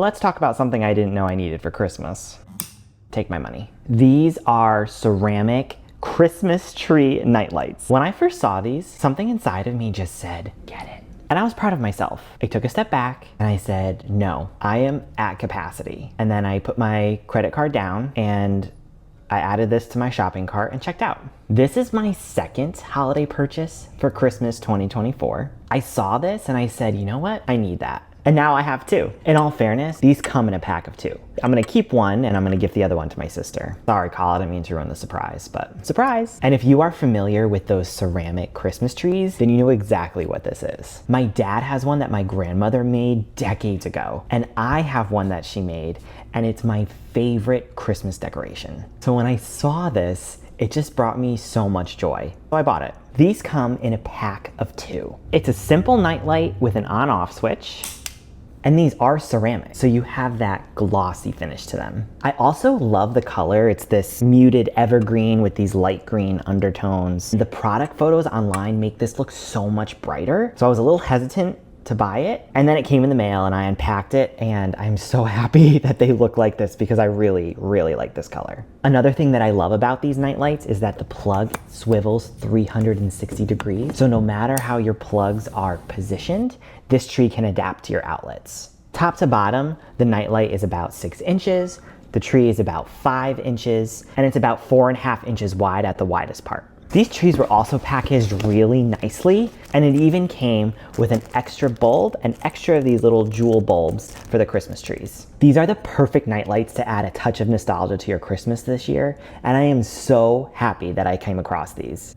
let's talk about something I didn't know I needed for Christmas. Take my money. These are ceramic Christmas tree nightlights. When I first saw these, something inside of me just said, get it. And I was proud of myself. I took a step back and I said, no, I am at capacity. And then I put my credit card down and I added this to my shopping cart and checked out. This is my second holiday purchase for Christmas 2024. I saw this and I said, you know what? I need that. And now I have two. In all fairness, these come in a pack of two. I'm gonna keep one and I'm gonna give the other one to my sister. Sorry, Kyle, I didn't mean to ruin the surprise, but surprise. And if you are familiar with those ceramic Christmas trees, then you know exactly what this is. My dad has one that my grandmother made decades ago, and I have one that she made, and it's my favorite Christmas decoration. So when I saw this, it just brought me so much joy. So I bought it. These come in a pack of two. It's a simple nightlight with an on-off switch. And these are ceramic, so you have that glossy finish to them. I also love the color. It's this muted evergreen with these light green undertones. The product photos online make this look so much brighter. So I was a little hesitant to buy it, and then it came in the mail and I unpacked it, and I'm so happy that they look like this because I really, really like this color. Another thing that I love about these nightlights is that the plug swivels 360 degrees. So no matter how your plugs are positioned, this tree can adapt to your outlets. Top to bottom, the nightlight is about 6 inches, the tree is about 5 inches, and it's about 4.5 inches wide at the widest part. These trees were also packaged really nicely, and it even came with an extra bulb and extra of these little jewel bulbs for the Christmas trees. These are the perfect nightlights to add a touch of nostalgia to your Christmas this year, and I am so happy that I came across these.